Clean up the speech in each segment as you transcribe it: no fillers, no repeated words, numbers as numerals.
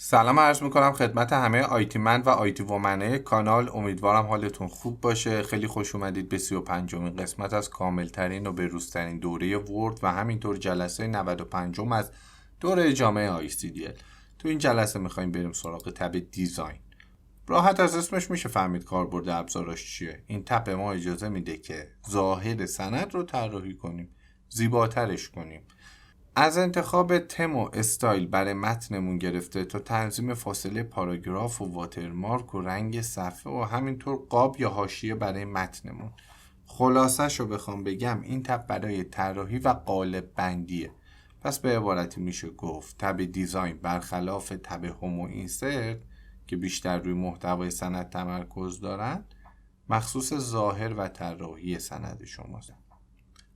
سلام عرض میکنم خدمت همه آیتی من و آیتی وومنه کانال. امیدوارم حالتون خوب باشه. خیلی خوش اومدید به 35مین قسمت از کاملترین و بروزترین دوره ورد و همینطور جلسه 95م از دوره جامعه ICDL. تو این جلسه میخوایم بریم سراغ تب دیزاین. راحت از اسمش میشه فهمید کاربرد ابزاراش چیه. این تب ما اجازه میده که ظاهر سند رو طراحی کنیم، زیباترش کنیم. از انتخاب تم و استایل برای متنمون گرفته تا تنظیم فاصله پاراگراف و واترمارک و رنگ صفحه و همینطور قاب یا حاشیه برای متنمون. خلاصش رو بخوام بگم این تب برای طراحی و قالب بندیه. پس به عبارتی میشه گفت تب دیزاین برخلاف تب هوم و اینسرت که بیشتر روی محتوای سند تمرکز دارن مخصوص ظاهر و طراحی سند شماست.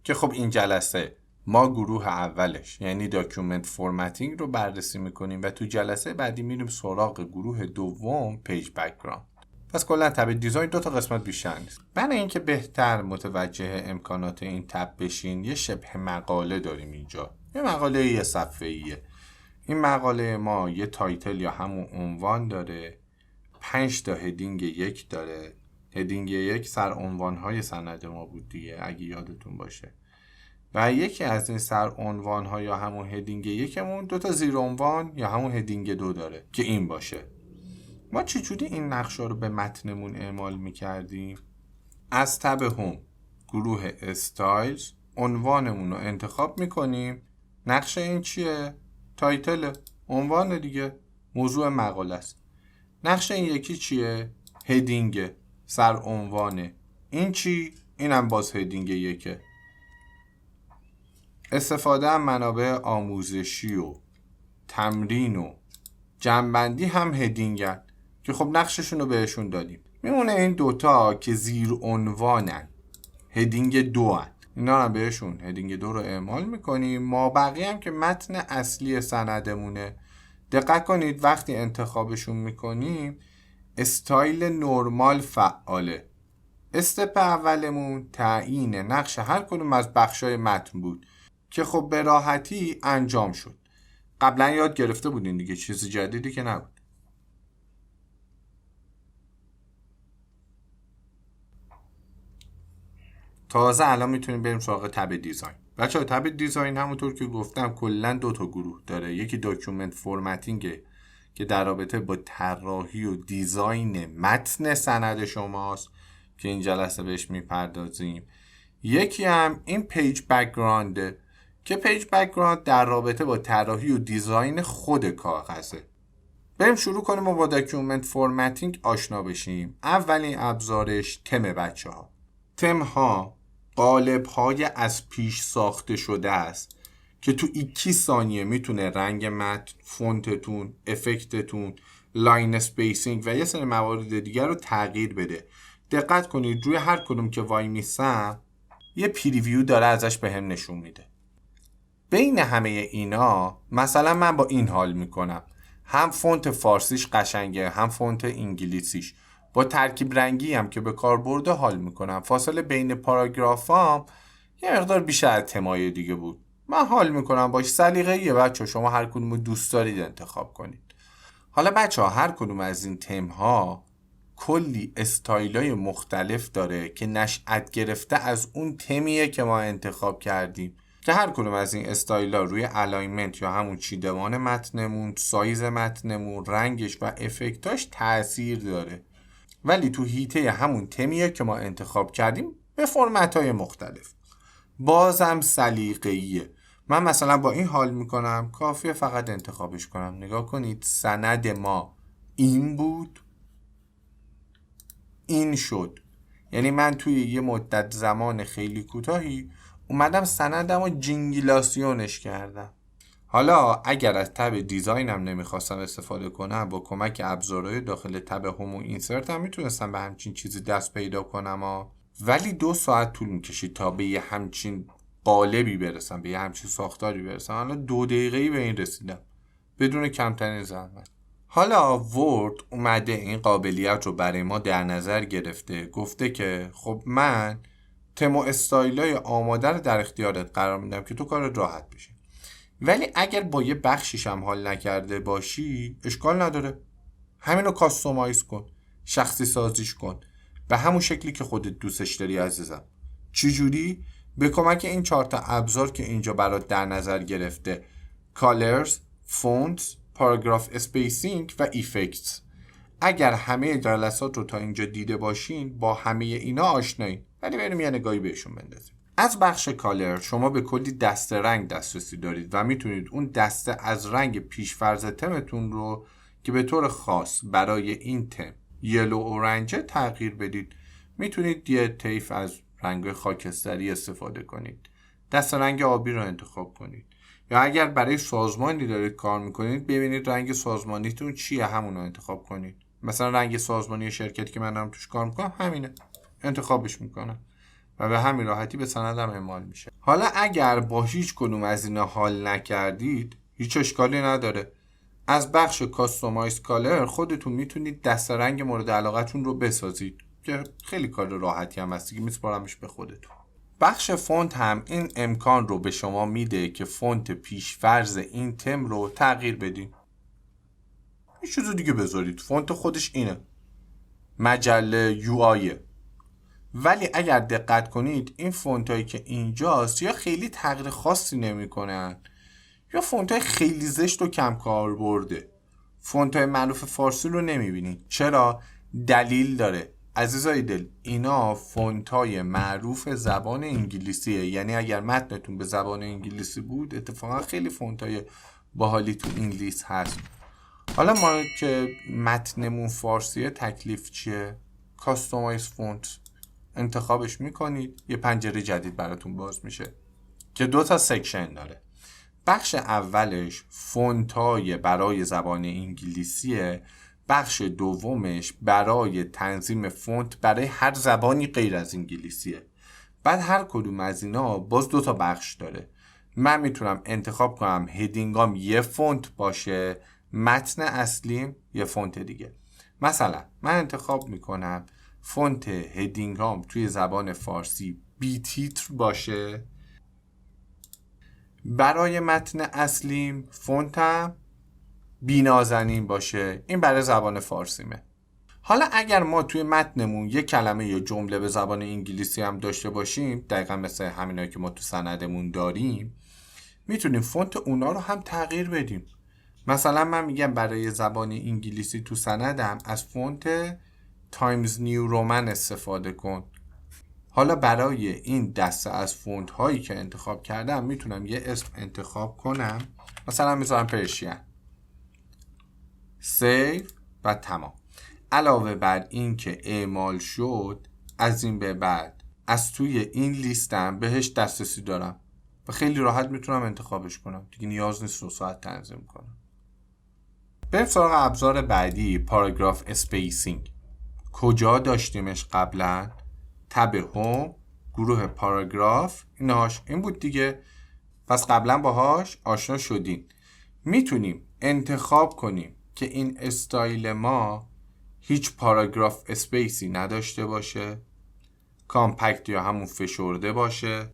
که خب این جلسه ما گروه اولش یعنی داکیومنت فرمتینگ رو بررسی میکنیم و تو جلسه بعدی میریم سراغ گروه دوم پیج بک‌گراند. پس کلا تب دیزاین 2 قسمت بیشتر نیست. برای اینکه بهتر متوجه امکانات این تب بشین یه شبه مقاله داریم اینجا. یه مقاله یه صفحه‌ایه. این مقاله ما یه تایتل یا همون عنوان داره، 5 تا هدینگ 1 داره. هدینگ 1 سرعنوان‌های سند ما بود دیگه اگه یادتون باشه. و یکی از این سرعنوان‌ها یا همون هدینگ یکمون 2 تا زیرعنوان یا همون هدینگ 2 داره که این باشه. ما چجوری این نقشه رو به متنمون اعمال می‌کردیم؟ از تب هوم گروه استایلز عنوانمون رو انتخاب می‌کنیم. نقشه این چیه؟ تایتل، عنوان دیگه، موضوع مقاله است. نقشه این یکی چیه؟ هدینگ، سرعنوانه. این چی؟ اینم باز هدینگ یکه. استفاده از منابع آموزشی و تمرین و جنبندی هم هدینگن که خب نقششون رو بهشون دادیم. میمونه این 2 که زیر عنوانن، هدینگ 2 هن. اینا هم بهشون هدینگ 2 رو اعمال میکنیم. ما بقیه هم که متن اصلی سندمونه. دقت کنید وقتی انتخابشون میکنیم استایل نرمال فعاله. استپ اولمون تعیین نقش هر کدوم از بخشای متن بود که خب به راحتی انجام شد. قبلا یاد گرفته بودین دیگه، چیز جدیدی که نبود. تازه الان میتونیم بریم سراغ تب دیزاین. بچه‌ها تب دیزاین همونطور که گفتم کلا 2 گروه داره. یکی داکیومنت فرمتینگ که در رابطه با طراحی و دیزاین متن سند شماست که این جلسه بهش میپردازیم. یکی هم این پیج بک‌گراند که پیج بک‌گراند در رابطه با طراحی و دیزاین خود کاغذه. بریم شروع کنیم و با داکیومنت فرمتینگ آشنا بشیم. اولین ابزارش تم بچه‌ها. تم ها قالب های از پیش ساخته شده است که تو 2 ثانیه میتونه رنگ متن، فونتتون، افکتتون، لاین اسپیسینگ و یه سری موارد دیگر رو تغییر بده. دقت کنید روی هر کدوم که وای میسم یه پریویو داره ازش بهم نشون میده. بین همه اینا مثلا من با این حال میکنم، هم فونت فارسیش قشنگه هم فونت انگلیسیش. با ترکیب رنگی هم که به کار برده حال میکنم. فاصله بین پاراگرافام یه مقدار بیشتر از تمای دیگه بود. من حال میکنم باش. سلیقه‌ایه بچه، شما هر کدوم رو دوست دارید انتخاب کنید. حالا بچه ها هر کدوم از این تم ها کلی استایلای مختلف داره که نشأت گرفته از اون تمیه که ما انتخاب کردیم که هر کدوم از این استایلا روی الاینمنت یا همون چیدمان متنمون، سایز متنمون، رنگش و افکتاش تأثیر داره. ولی تو هیته همون تمیه که ما انتخاب کردیم به فرمت‌های مختلف. بازم سلیقه‌ایه. من مثلا با این حال میکنم، کافیه فقط انتخابش کنم. نگاه کنید سند ما این بود، این شد. یعنی من توی یه مدت زمان خیلی کوتاهی اومدم سندم رو جینگلاسیونش کردم. حالا اگر از تب دیزاینم نمیخواستم استفاده کنم، با کمک ابزارهای داخل تب هوم و اینسرت هم میتونستم به همچین چیزی دست پیدا کنم ولی 2 ساعت طول میکشید تا به یه همچین قالبی برسم، به یه همچین ساختاری برسم. حالا 2 دقیقه‌ای به این رسیدم بدون کمترین زحمت. حالا ورد اومده این قابلیت رو برای ما در نظر گرفته، گفته که خب من تم و استایلای آماده رو در اختیارت قرار میدم که تو کارت راحت بشه. ولی اگر با یه بخشیش هم حال نکرده باشی اشکال نداره، همینو کاستومایز کن، شخصی سازیش کن به همون شکلی که خودت دوستش داری عزیزم. چجوری؟ به کمک این 4 تا ابزار که اینجا برات در نظر گرفته: colors، fonts، paragraph spacing و effects. اگر همه جلسات رو تا اینجا دیده باشین با همه اینا آشنایین، ولی بریم یه نگاهی بهشون بندازیم. از بخش کالر شما به کلی دسته رنگ دسترسی دارید و میتونید اون دسته از رنگ پیشفرض تمتون رو که به طور خاص برای این تم یلو اورنج تغییر بدید. میتونید یه طیف از رنگ خاکستری استفاده کنید، دسته رنگ آبی رو انتخاب کنید، یا اگر برای سازمانی دارید کار میکنید ببینید رنگ سازمانیتون چیه، همون رو انتخاب کنید. مثلا رنگ سازمانی شرکتی که من دارم توش کار میکنم همینه، انتخابش میکنم و به همین راحتی به سندم اعمال میشه. حالا اگر با هیچ کدوم از اینا حال نکردید هیچ اشکالی نداره، از بخش کاستومایز کالر خودتون میتونید دسته رنگ مورد علاقتون رو بسازید که خیلی کار راحتی هم هست دیگه، میسپارمش به خودتون. بخش فونت هم این امکان رو به شما میده که فونت پیشفرض این تم رو تغییر بدین. یه چیز دیگه بذارید، فونت خودش اینه، مجله یو آیه. ولی اگر دقت کنید این فونت هایی که اینجاست یا خیلی تغییر خاصی نمی کنن یا فونت های خیلی زشت و کم کار برده. فونت های معروف فارسی رو نمی بینید. چرا؟ دلیل داره عزیزای دل، اینا فونت های معروف زبان انگلیسیه. یعنی اگر متنتون به زبان انگلیسی بود اتفاقا خیلی فونت های باحالی تو انگلیس هست. حالا ما که متنمون فارسیه تکلیف چیه؟ کاستومایز فونت انتخابش میکنید، یه پنجره جدید براتون باز میشه که 2 تا سکشن داره. بخش اولش فونتای برای زبان انگلیسیه، بخش دومش برای تنظیم فونت برای هر زبانی غیر از انگلیسیه. بعد هر کدوم از اینا باز 2 تا بخش داره. من میتونم انتخاب کنم هدینگام یه فونت باشه، متن اصلیم یه فونت دیگه. مثلا من انتخاب میکنم فونت هدینگام توی زبان فارسی بی تیتر باشه، برای متن اصلیم فونتم بی نازنین باشه. این برای زبان فارسیمه. حالا اگر ما توی متنمون یک کلمه یا جمله به زبان انگلیسی هم داشته باشیم، دقیقا مثل همینایی که ما تو سندمون داریم، میتونیم فونت اونا رو هم تغییر بدیم. مثلا من میگم برای زبان انگلیسی تو سندم از فونت تایمز نیو رومن استفاده کن. حالا برای این دسته از فونت هایی که انتخاب کردم میتونم یه اسم انتخاب کنم، مثلا میذارم پرشین، سیو و تمام. علاوه بر این که اعمال شد، از این به بعد از توی این لیستم بهش دسترسی دارم و خیلی راحت میتونم انتخابش کنم دیگه، نیاز نیست رو ساعت تنظیم کنم. بریم سراغ ابزار بعدی، پاراگراف اسپیسینگ. کجا داشتیمش قبلا؟ تب هوم، گروه پاراگراف، این بود دیگه. پس قبلا باهاش آشنا شدین. میتونیم انتخاب کنیم که این استایل ما هیچ پاراگراف اسپیسی نداشته باشه، کامپکت یا همون فشرده باشه.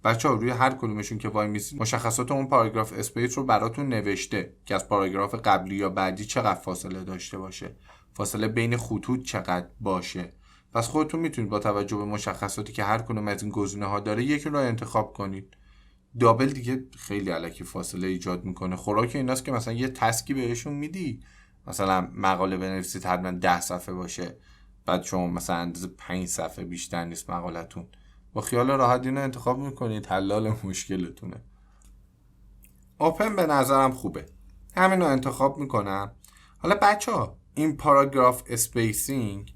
بچه ها روی هر کدومشون که وای میسید مشخصات اون پاراگراف اسپیس رو براتون نوشته که از پاراگراف قبلی یا بعدی چقدر فاصله داشته باشه، فاصله بین خطوط چقدر باشه. پس خودتون میتونید با توجه به مشخصاتی که هر کدوم از این گزینه ها داره یکی رو انتخاب کنید. دابل دیگه خیلی الکی فاصله ایجاد میکنه. خوراک ایناست که مثلا یه تسکی بهشون میدی، مثلا مقاله بنویسید حتما 10 صفحه باشه، بعد شما مثلا اندازه 5 صفحه بیشتر نیست مقالتون، با خیال راحت اینو انتخاب میکنید، حلال مشکلتونه. اوپن به نظرم خوبه، همین رو انتخاب میکنم. حالا بچه ها این پاراگراف اسپیسینگ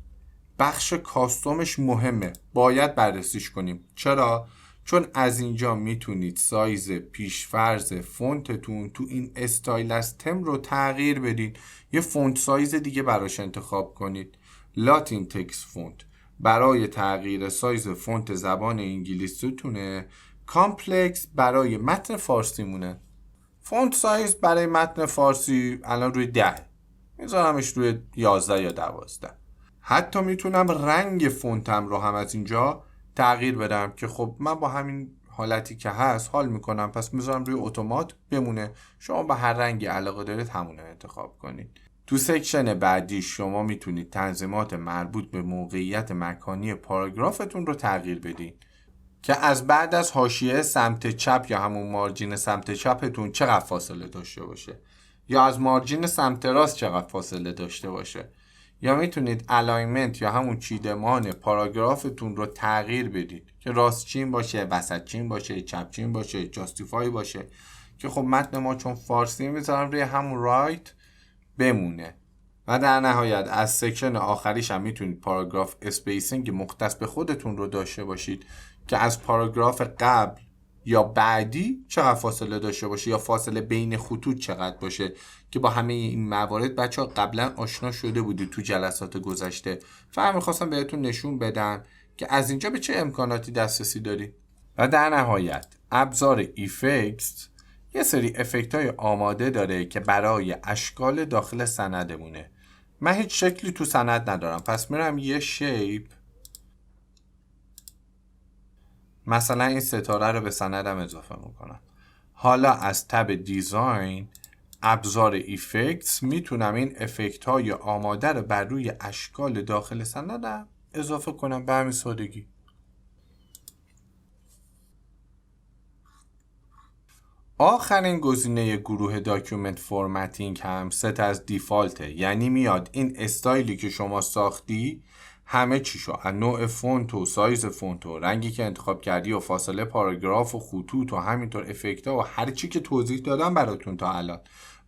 بخش کاستومش مهمه، باید بررسیش کنیم. چرا؟ چون از اینجا میتونید سایز پیشفرض فونتتون تو این استایل از تم رو تغییر بدید، یه فونت سایز دیگه براش انتخاب کنید. لاتین تکست فونت برای تغییر سایز فونت زبان انگلیسیتونه، کامپلکس برای متن فارسی مونه. فونت سایز برای متن فارسی الان روی 10، میذارمش روی 11 یا 12. حتی میتونم رنگ فونتم رو هم از اینجا تغییر بدم که خب من با همین حالتی که هست حال میکنم، پس میذارم روی اتومات بمونه. شما به هر رنگی علاقه دارید همونه انتخاب کنید. تو سکشن بعدی شما میتونید تنظیمات مربوط به موقعیت مکانی پاراگرافتون رو تغییر بدید که از بعد از حاشیه سمت چپ یا همون مارجین سمت چپتون چقدر فاصله داشته باشه، یا از مارجین سمت راست چقدر فاصله داشته باشه. یا میتونید الاینمنت یا همون چیدمان پاراگرافتون رو تغییر بدید که راست چین باشه، وسط چین باشه، چپ چین باشه، جاستیفای باشه، که خب متن ما چون فارسی میذارم روی همون رایت بمونه. و در نهایت از سکشن آخریش هم میتونید پاراگراف اسپیسینگ مختص به خودتون رو داشته باشید که از پاراگراف قبل یا بعدی چقدر فاصله داشته باشه، یا فاصله بین خطوط چقدر باشه، که با همه این موارد بچه ها قبلا آشنا شده بودید تو جلسات گذشته. فقط میخواستم بهتون نشون بدن که از اینجا به چه امکاناتی دسترسی دارید. و در نهایت ابزار ایفکت یه سری افکت های آماده داره که برای اشکال داخل سندمونه. من هیچ شکلی تو سند ندارم، پس میرم یه شیپ، مثلا این ستاره رو به سندم اضافه میکنم. حالا از تب دیزاین ابزار ایفکتس میتونم این افکت های آماده رو بر روی اشکال داخل سندم اضافه کنم به همین سادگی. آخرین گزینه گروه داکیومنت فرمتینگ هم ست از دیفالته، یعنی میاد این استایلی که شما ساختی همه چیشو از نوع فونت و سایز فونت و رنگی که انتخاب کردی و فاصله پاراگراف و خطوط و همینطور افکتا و هر چی که توضیح دادم براتون تا الان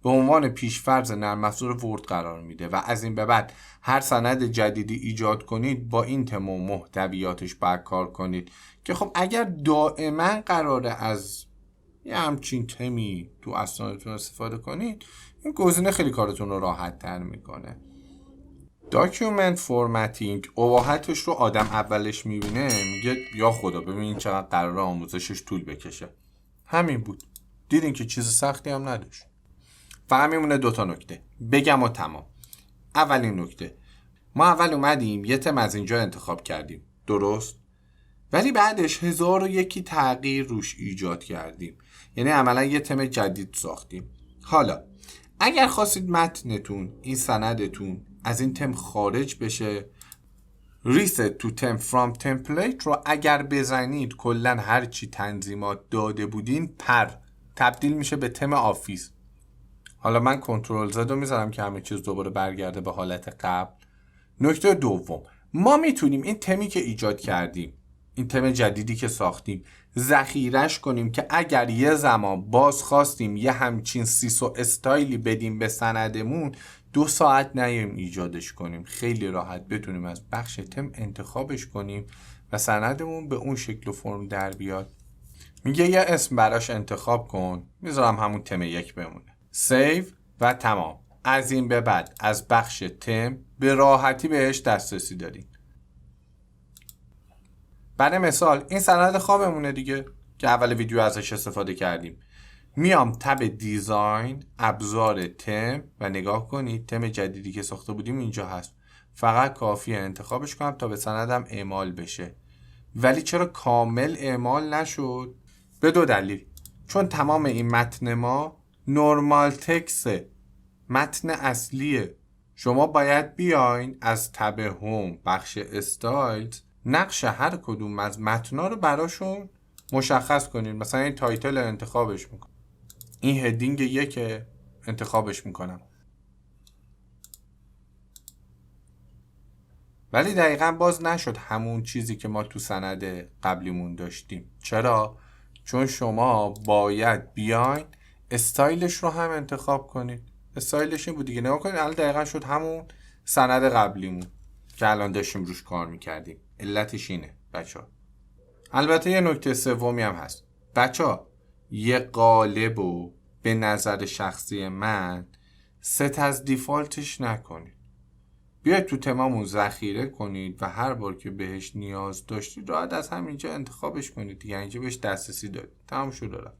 به عنوان پیشفرض نرم افزار ورد قرار میده و از این به بعد هر سند جدیدی ایجاد کنید با این تم و محتویاتش باید کار کنید. که خب اگر دائما قراره از یه همچین تمی تو اسنادتون استفاده کنید، این گزینه خیلی کارتون رو راحت تر میکنه. داکیومنت فرمتینگ اباحتش رو آدم اولش میبینه میگه یا خدا ببین چقدر قراره آموزشش طول بکشه. همین بود، دیدین که چیز سختی هم نداشت. فقط میمونه دوتا نکته بگم و تمام. اولین نکته، ما اول اومدیم یه تم از اینجا انتخاب کردیم، درست؟ ولی بعدش 1001 تغییر روش ایجاد کردیم، یعنی عملا یه تم جدید ساختیم. حالا اگر خواستید متنتون، این سندتون از این تم خارج بشه، ریست تو تم فرام تمپلیت رو اگر بزنید کلن هر چی تنظیمات داده بودین تبدیل میشه به تم آفیس. حالا من کنترل زد رو میذارم که همه چیز دوباره برگرده به حالت قبل. نکته دوم، ما میتونیم این تمی که ایجاد کردیم، این تم جدیدی که ساختیم، ذخیرش کنیم که اگر یه زمان باز خواستیم یه همچین سیسو استایلی بدیم به سندمون 2 ساعت نیم ایجادش کنیم، خیلی راحت بتونیم از بخش تم انتخابش کنیم و سندمون به اون شکل و فرم در بیاد. میگه یه اسم براش انتخاب کن، میذارم همون تم 1 بمونه، سیو و تمام. از این به بعد از بخش تم به راحتی بهش دسترسی داریم. برای مثال این سند خوابمونه دیگه که اول ویدیو ازش استفاده کردیم. میام تب دیزاین، ابزار تم و نگاه کنید تم جدیدی که ساخته بودیم اینجا هست. فقط کافیه انتخابش کنم تا به سندم اعمال بشه. ولی چرا کامل اعمال نشد؟ به 2 دلیل. چون تمام این متن ما نورمال تکست، متن اصلیه. شما باید بیاین از تب هوم بخش استایلز نقش هر کدوم از متنا رو براشون مشخص کنین. مثلا این تایتل انتخابش میکنم، این هدینگ 1 انتخابش میکنم. ولی دقیقا باز نشد همون چیزی که ما تو سند قبلیمون داشتیم. چرا؟ چون شما باید بیاین استایلش رو هم انتخاب کنید. استایلش این بود دیگه، نگاه کنید الان دقیقا شد همون سند قبلیمون که الان داشتیم روش کار میکردیم. علتش اینه بچه‌ها. البته یه نکته سومی هم هست بچه‌ها، یه قالب رو به نظر شخصی من ست از دیفالتش نکنید. بیاید تو تمامون ذخیره کنید و هر بار که بهش نیاز داشتید راحت از همینجا انتخابش کنید دیگه، اینجا بهش دسترسی دارید. تمام شد.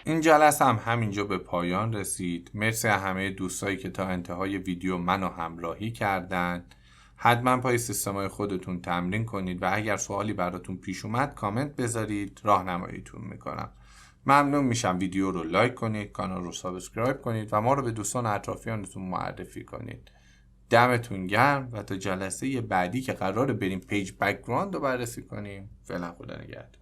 این جلسه هم همینجا به پایان رسید. مرسی همه دوستایی که تا انتهای ویدیو منو همراهی کردن. حتما پای سیستم‌های خودتون تمرین کنید و اگر سوالی براتون پیش اومد کامنت بذارید، راهنماییتون میکنم. ممنون میشم ویدیو رو لایک کنید، کانال رو سابسکرایب کنید و ما رو به دوستان اطرافیانتون معرفی کنید. دمتون گرم و تا جلسه بعدی که قراره بریم پیج بک‌گراند رو بررسی کنیم، فعلا خدا نگهدار.